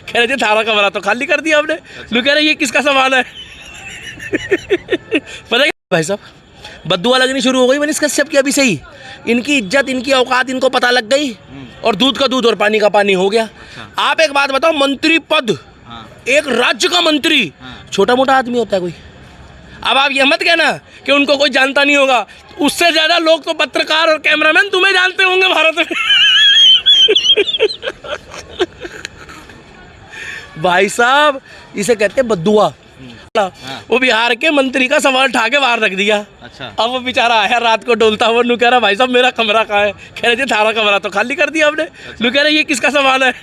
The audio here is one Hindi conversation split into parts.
कह रहे थे थारा कमरा तो खाली कर दिया हमने। लोग कह रहे ये किसका सामान है। पता है भाई साहब, बद्दुआ लगनी शुरू हो गई मनीष कश्यप की अभी से ही। इनकी इज्जत, इनकी औकात इनको पता लग गई और दूध का दूध और पानी का पानी हो गया। आप एक बात बताओ, मंत्री पद, एक राज्य का मंत्री छोटा मोटा आदमी होता है कोई? अब आप ये मत कहना कि उनको कोई जानता नहीं होगा। उससे ज्यादा लोग तो पत्रकार और कैमरामैन तुम्हें जानते होंगे भारत में। भाई साहब, इसे कहते हैं बद्दुआ। वो बिहार के मंत्री का सवाल उठा के बाहर रख दिया। अच्छा। अब वो बेचारा आया रात को डोलता हुआ, नु कह रहा भाई साहब मेरा कमरा कहाँ है। कह रहे थे थारा कमरा तो खाली कर दिया हमने। नु कह रहे ये किसका सामान है।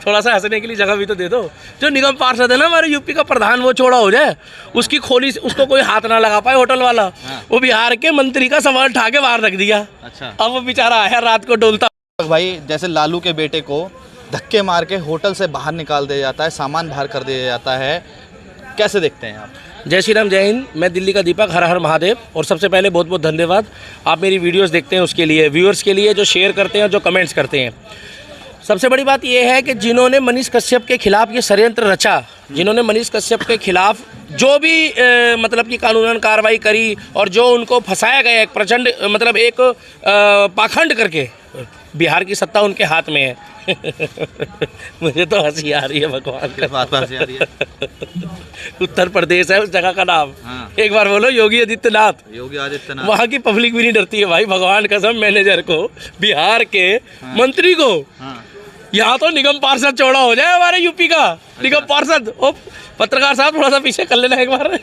थोड़ा सा हंसने के लिए जगह भी तो दे दो। जो निगम पार्षद है ना हमारे यूपी का प्रधान, वो छोड़ा हो जाए, उसकी खोली उसको कोई हाथ ना लगा पाए होटल वाला। वो बिहार के मंत्री का सवाल उठा के बाहर रख दिया। अच्छा। अब वो बेचारा आया रात को डोलता। भाई जैसे लालू के बेटे को धक्के मार के होटल से बाहर निकाल दिया जाता है, सामान बाहर कर दिया जाता है, कैसे देखते हैं आप? जय श्री राम, जय हिंद। मैं दिल्ली का दीपक, हर हर महादेव। और सबसे पहले बहुत बहुत धन्यवाद आप मेरी वीडियोस देखते हैं उसके लिए, व्यूअर्स के लिए जो शेयर करते हैं, जो कमेंट्स करते हैं। सबसे बड़ी बात यह है कि जिन्होंने मनीष कश्यप के खिलाफ ये षड्यंत्र रचा, जिन्होंने मनीष कश्यप के खिलाफ जो भी मतलब कि कानूनन कार्रवाई करी और जो उनको फंसाया गया एक प्रचंड मतलब एक पाखंड करके, बिहार की सत्ता उनके हाथ में है। मुझे तो हंसी आ रही है भगवान का। बात हंसी आ रही है। उत्तर प्रदेश है उस जगह का नाम। एक बार बोलो योगी आदित्यनाथ। योगी आदित्यनाथ। वहाँ की पब्लिक भी नहीं डरती है भाई, भगवान कसम। मैनेजर को, बिहार के मंत्री को, यहाँ तो निगम पार्षद चौड़ा हो जाए हमारे यूपी का। निगम पार्षद। ओ पत्रकार साहब थोड़ा सा पीछे कर लेना एक बार।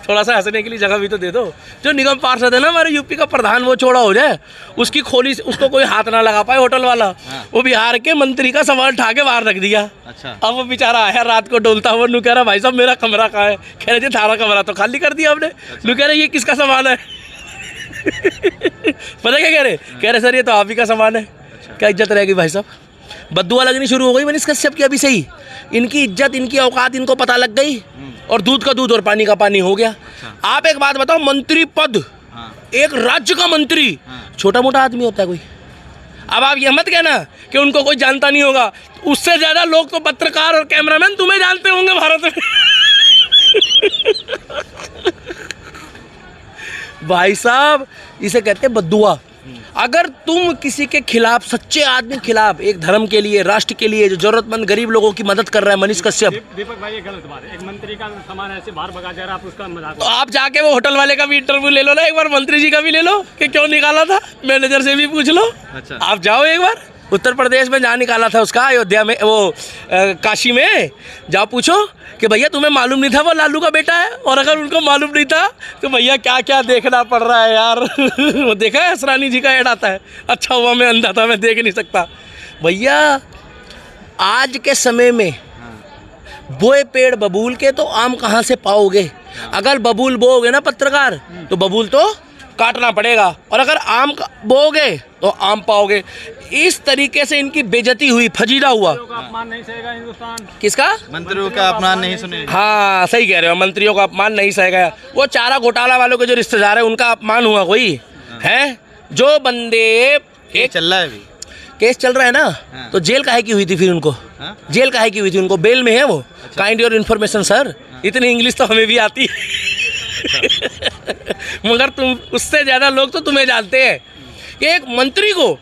थोड़ा सा हंसने के लिए जगह भी तो दे दो। जो निगम पार्षद है ना हमारे यूपी का प्रधान, वो छोड़ा हो जाए, उसकी खोली उसको कोई हाथ ना लगा पाए होटल वाला। वो बिहार के मंत्री का सवाल उठा के बाहर रख दिया। अच्छा। अब वो बेचारा आया रात को डोलता हुआ, नु कह रहा भाई साहब मेरा कमरा कहाँ है। कह रहे थे थारा कमरा तो खाली कर दिया हमने। नु कह रहे ये किसका सामान है। पता क्या कह रहे सर ये तो आप ही का सामान है। क्या इज्जत रहेगी भाई साहब। बद्दुआ लगनी शुरू हो गई मनीष कश्यप की अभी से ही। इनकी इज्जत, इनकी औकात इनको पता लग गई और दूध का दूध और पानी का पानी हो गया। आप एक बात बताओ, मंत्री पद, एक राज्य का मंत्री छोटा मोटा आदमी होता है कोई? अब आप ये मत कहना कि उनको कोई जानता नहीं होगा। उससे ज्यादा लोग तो पत्रकार और कैमरामैन तुम्हें जानते होंगे भारत में। भाई साहब, इसे कहते हैं बद्दुआ। अगर तुम किसी के खिलाफ, सच्चे आदमी के खिलाफ, एक धर्म के लिए, राष्ट्र के लिए, जो जरूरतमंद गरीब लोगों की मदद कर रहा है मनीष कश्यप। दीपक भाई ये गलत बात है। एक मंत्री का सामान ऐसे बाहर भगा जा रहा है, आप उसका मजाक। तो आप जाके वो होटल वाले का भी इंटरव्यू ले लो ना एक बार, मंत्री जी का भी ले लो कि क्यों निकाला था, मैनेजर से भी पूछ लो। अच्छा। आप जाओ एक बार उत्तर प्रदेश में, जहाँ निकाला था उसका, अयोध्या में, वो काशी में, जाओ पूछो कि भैया तुम्हें मालूम नहीं था वो लालू का बेटा है। और अगर उनको मालूम नहीं था तो भैया क्या क्या देखना पड़ रहा है यार। वो देखा है असरानी जी का ऐड आता है, अच्छा हुआ मैं अंधा था, मैं देख नहीं सकता। भैया आज के समय में बोए पेड़ बबूल के तो आम कहाँ से पाओगे। अगर बबूल बोओगे ना पत्रकार, तो बबूल तो काटना पड़ेगा, और अगर आम बोओगे तो आम पाओगे। इस तरीके से इनकी बेइज्जती हुई, फजीदा हुआ। अपमान नहीं सहेगा हिंदुस्तान। किसका? मंत्रियों का अपमान नहीं सुने। हाँ सही कह रहे हो, मंत्रियों का अपमान नहीं सहेगा। वो चारा घोटाला वालों के जो रिश्तेदार है उनका अपमान हुआ कोई है? जो बंदे एक चल रहा है अभी, केस चल रहा है ना। हाँ। तो जेल काहे की हुई थी फिर उनको? हाँ? जेल काहे की हुई थी उनको? बेल में है वो। अच्छा। Kind your information sir. हाँ। इतनी इंग्लिश तो हमें भी आती है। मगर तुम, उससे ज्यादा लोग तो तुम्हें जानते हैं कि एक मंत्री को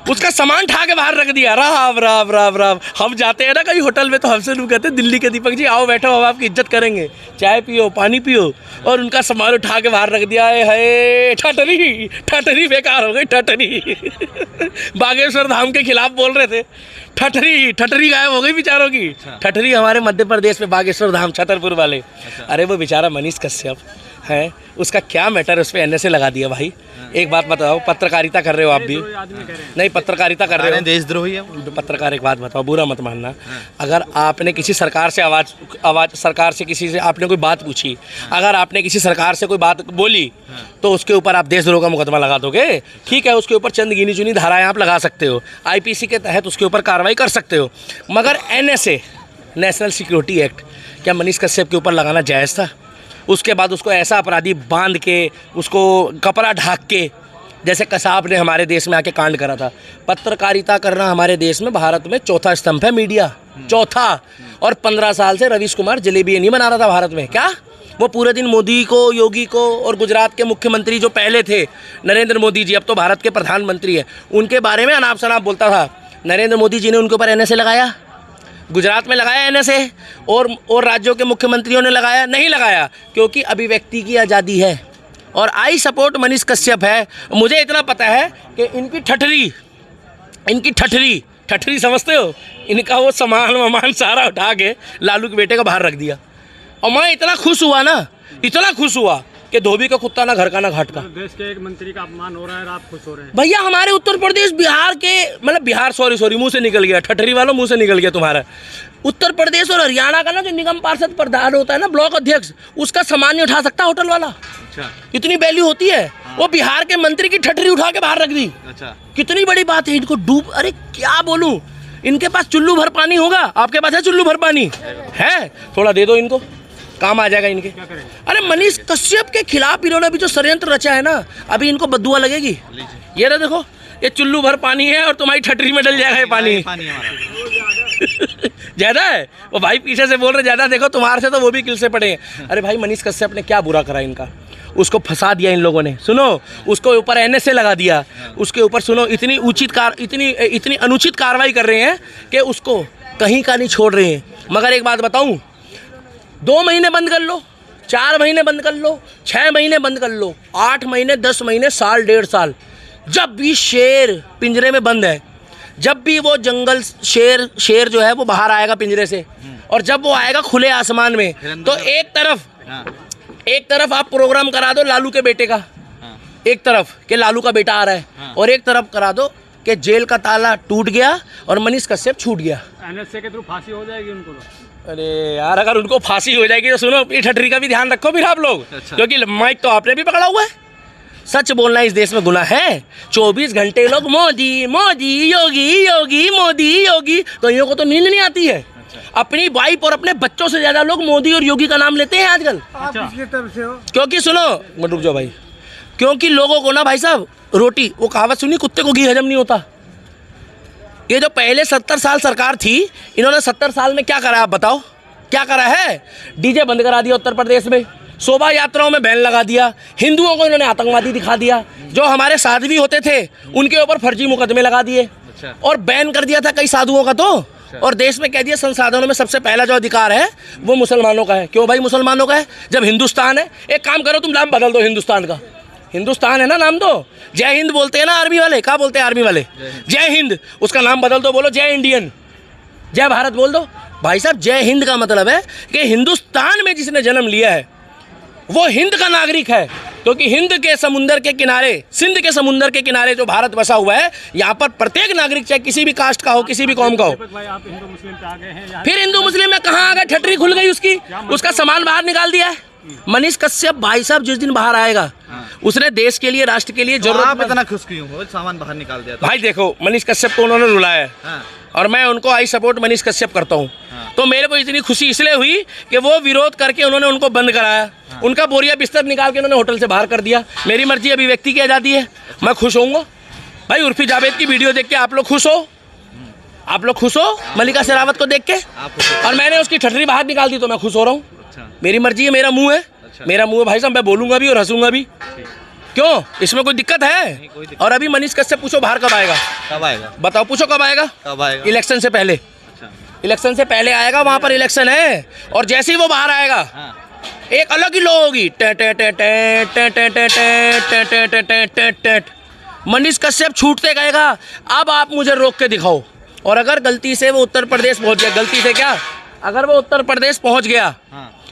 उसका सामान उठा के बाहर रख दिया। राम राम राम राम। हम जाते हैं ना कहीं होटल में तो हमसे लोग कहते हैं दिल्ली के दीपक जी आओ बैठो, हम आपकी इज्जत करेंगे, चाय पियो, पानी पियो, और उनका सामान उठा के बाहर रख दिया है। ठटरी ठटरी बेकार हो गई, ठटरी। बागेश्वर धाम के खिलाफ बोल रहे थे, ठटरी ठटरी गायब हो गई बेचारों की। ठटरी हमारे मध्य प्रदेश में बागेश्वर धाम, छतरपुर वाले। अरे वो बेचारा मनीष कश्यप है, उसका क्या मैटर, उस पर एनएसए लगा दिया भाई। एक बात बताओ, पत्रकारिता कर रहे हो आप भी? नहीं, पत्रकारिता कर रहे हो, देशद्रोही है पत्रकार। एक बात बताओ, बुरा मत मानना, अगर आपने किसी सरकार से आवाज सरकार से किसी से आपने कोई बात पूछी, अगर आपने किसी सरकार से कोई बात बोली, तो उसके ऊपर आप देशद्रोह का मुकदमा लगा दोगे? ठीक है, उसके ऊपर चंद गिनी चुनी धाराएं आप लगा सकते हो, आईपीसी के तहत उसके ऊपर कार्रवाई कर सकते हो, मगर एनएसए, नेशनल सिक्योरिटी एक्ट, क्या मनीष कश्यप के ऊपर लगाना जायज़ था? उसके बाद उसको ऐसा अपराधी बांध के, उसको कपड़ा ढाक के जैसे कसाब ने हमारे देश में आके कांड करा था। पत्रकारिता करना हमारे देश में, भारत में चौथा स्तंभ है मीडिया, चौथा। और 15 साल से रवीश कुमार जलेबी नहीं बना रहा था भारत में। क्या वो पूरे दिन मोदी को, योगी को और गुजरात के मुख्यमंत्री जो पहले थे नरेंद्र मोदी जी, अब तो भारत के प्रधानमंत्री है, उनके बारे में अनाप शनाप बोलता था। नरेंद्र मोदी जी ने उनके ऊपर NSA लगाया, गुजरात में लगाया NSA, और राज्यों के मुख्यमंत्रियों ने लगाया? नहीं लगाया, क्योंकि अभिव्यक्ति की आज़ादी है। और आई सपोर्ट मनीष कश्यप है। मुझे इतना पता है कि इनकी ठठरी समझते हो, इनका वो सामान वामान सारा उठा के लालू के बेटे का बाहर रख दिया। और मैं इतना खुश हुआ ना, इतना खुश हुआ कि धोबी का कुत्ता ना घर का ना घाट का। देश के एक मंत्री का अपमान हो रहा है और आप खुश हो रहे हैं। भैया हमारे उत्तर प्रदेश, बिहार के, मतलब बिहार, सॉरी मुंह से निकल गया, ठठरी वालों मुंह से निकल गया तुम्हारा। उत्तर प्रदेश और हरियाणा का ना जो निगम पार्षद प्रधान होता है ना, ब्लॉक अध्यक्ष, उसका सामान नहीं उठा सकता होटल वाला। अच्छा, इतनी वैल्यू होती है। वो बिहार के मंत्री की ठठरी उठा के बाहर रख दी। अच्छा, कितनी बड़ी बात है। इनको डूब, अरे क्या बोलूं, इनके पास चुल्लू भर पानी होगा। आपके पास है चुल्लू भर पानी? है, थोड़ा दे दो इनको, काम आ जाएगा इनके। अरे मनीष कश्यप के खिलाफ इन्होंने अभी जो षड्यंत्र रचा है ना, अभी इनको बद्दुआ लगेगी। ये ना देखो, ये चुल्लू भर पानी है और तुम्हारी ठठरी में डल जाएगा ये पानी। ज्यादा है वो भाई, पीछे से बोल रहे ज्यादा, देखो तुम्हारे से तो वो भी किल से पड़े हैं। अरे भाई मनीष कश्यप ने क्या बुरा करा इनका, उसको फंसा दिया इन लोगों ने। सुनो, उसको ऊपर NSA लगा दिया, उसके ऊपर सुनो इतनी अनुचित कार्रवाई कर रहे हैं कि उसको कहीं का नहीं छोड़ रहे हैं। मगर एक बात बताऊं, 2 महीने बंद कर लो, 4 महीने बंद कर लो, 6 महीने बंद कर लो, 8 महीने, 10 महीने, साल, 1.5 साल, जब भी शेर पिंजरे में बंद है, जब भी वो जंगल शेर जो है वो बाहर आएगा पिंजरे से, और जब वो आएगा खुले आसमान में, तो एक तरफ आप प्रोग्राम करा दो लालू के बेटे का, एक तरफ कि लालू का बेटा आ रहा है, और एक तरफ करा दो कि जेल का ताला टूट गया और मनीष कश्यप छूट गया। NSA के थ्रू फांसी हो जाएगी उनको तो। अरे यार, अगर उनको फांसी हो जाएगी तो सुनो, अपनी ठठरी का भी ध्यान रखो फिर आप लोग। अच्छा। क्योंकि माइक तो आपने भी पकड़ा हुआ है। सच बोलना इस देश में गुनाह है। 24 घंटे लोग मोदी मोदी, योगी योगी, मोदी योगी, तो इनको को तो नींद नहीं आती है। अपनी वाइफ और अपने बच्चों से ज्यादा लोग मोदी और योगी का नाम लेते हैं आजकल। आप किसकी तरफ से हो? क्योंकि सुनो, रुक जाओ भाई, क्योंकि लोगों को ना भाई साहब, रोटी, वो कहावत सुनी, कुत्ते को घी हजम नहीं होता। ये जो पहले 70 साल सरकार थी, इन्होंने 70 साल में क्या करा, आप बताओ क्या करा है? डीजे बंद करा दिया उत्तर प्रदेश में, शोभा यात्राओं में बैन लगा दिया, हिंदुओं को इन्होंने आतंकवादी दिखा दिया, जो हमारे साध्वी होते थे उनके ऊपर फर्जी मुकदमे लगा दिए, और बैन कर दिया था कई साधुओं का तो, और देश में कह दिया संसाधनों में सबसे पहला जो अधिकार है वो मुसलमानों का है। क्यों भाई मुसलमानों का है, जब हिंदुस्तान है? एक काम करो, तुम नाम बदल दो हिंदुस्तान का, हिंदुस्तान है ना, नाम दो, जय हिंद बोलते हैं ना आर्मी वाले, क्या बोलते हैं आर्मी वाले? जय हिंद, उसका नाम बदल दो, बोलो जय इंडियन, जय भारत बोल दो। भाई साहब, जय हिंद का मतलब है कि हिंदुस्तान में जिसने जन्म लिया है वो हिंद का नागरिक है, क्योंकि हिंद के समुंदर के किनारे, सिंध के समुंदर के किनारे जो भारत बसा हुआ है, यहाँ पर प्रत्येक नागरिक, चाहे किसी भी कास्ट का हो, किसी भी कौम का हो। भाई आप हिंदू मुस्लिम पे आ गए हैं। फिर हिंदू मुस्लिम में कहाँ आ गए? ठठरी खुल गई उसकी, उसका सामान बाहर निकाल दिया है। मनीष कश्यप भाई साहब जिस दिन बाहर आएगा, उसने देश के लिए, राष्ट्र के लिए जरूरत। आप इतना खुश क्यों हो, सामान बाहर निकाल दिया तो? भाई देखो, मनीष कश्यप को उन्होंने रुलाया है, और मैं उनको आई सपोर्ट मनीष कश्यप करता हूँ। तो मेरे को इतनी खुशी इसलिए हुई कि वो विरोध करके उन्होंने उनको बंद कराया, उनका बोरिया बिस्तर निकाल के उन्होंने होटल से बाहर कर दिया। मेरी मर्जी, अभिव्यक्ति की आज़ादी है, मैं खुश होऊंगा। भाई उर्फी जावेद की वीडियो देख के आप लोग खुश हो? आप लोग खुश हो मल्लिका शेरावत को देख के? और मैंने उसकी ठठरी बाहर निकाल दी तो मैं खुश हो रहा हूँ। मेरी मर्जी है, मेरा मुँह है, मेरा मुँह है भाई साहब, मैं बोलूँगा भी और हंसूंगा भी। क्यों, इसमें कोई दिक्कत है? और अभी मनीष कश्यप पूछो बाहर कब आएगा? कब आएगा बताओ, पूछो कब आएगा? कब आएगा? इलेक्शन से पहले। इलेक्शन से पहले आएगा, वहाँ पर इलेक्शन है, और जैसे ही वो बाहर आएगा एक अलग ही लो होगी, मनीष कश्यप छूटते गएगा, अब आप मुझे रोक के दिखाओ। और अगर गलती से वो उत्तर प्रदेश पहुँच गया, गलती से क्या, अगर वो उत्तर प्रदेश पहुँच गया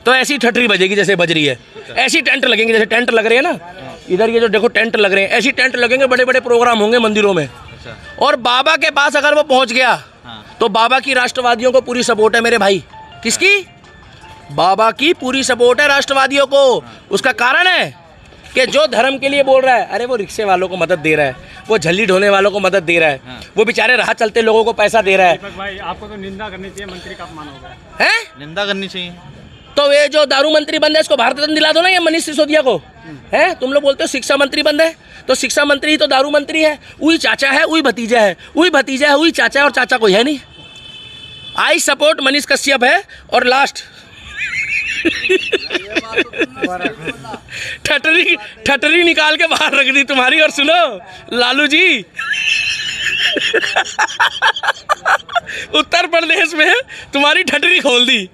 तो ऐसी ठठरी बजेगी जैसे बज रही है, ऐसी टेंट लगेंगे जैसे टेंट लग रहे हैं ना इधर, ये जो देखो टेंट लग रहे हैं, ऐसी टेंट लगेंगे, बड़े बड़े प्रोग्राम होंगे मंदिरों में। और बाबा के पास अगर वो पहुंच गया तो बाबा की राष्ट्रवादियों को पूरी सपोर्ट है मेरे भाई। किसकी? बाबा की पूरी सपोर्ट है राष्ट्रवादियों को। उसका कारण है कि जो धर्म के लिए बोल रहा है, अरे वो रिक्शे वालों को मदद दे रहा है, वो झल्ली ढोने वालों को मदद दे रहा है, वो बेचारे राह चलते लोगों को पैसा दे रहा है। दीपक भाई, आपको तो निंदा करनी चाहिए, मंत्री का अपमान हो गया है, निंदा करनी चाहिए। तो ये जो दारू मंत्री बंद है इसको भारत रत्न दिला दो ना, ये मनीष सिसोदिया को। है, तुम लोग बोलते हो शिक्षा मंत्री बंद है, तो शिक्षा मंत्री तो दारू मंत्री है, वही चाचा है, वही भतीजा है, वही भतीजा है, वही चाचा है, और चाचा कोई है नहीं। आई सपोर्ट मनीष कश्यप है। और लास्ट ठटरी निकाल के बाहर रख दी तुम्हारी। और सुनो लालू जी उत्तर प्रदेश में तुम्हारी ठटरी खोल दी।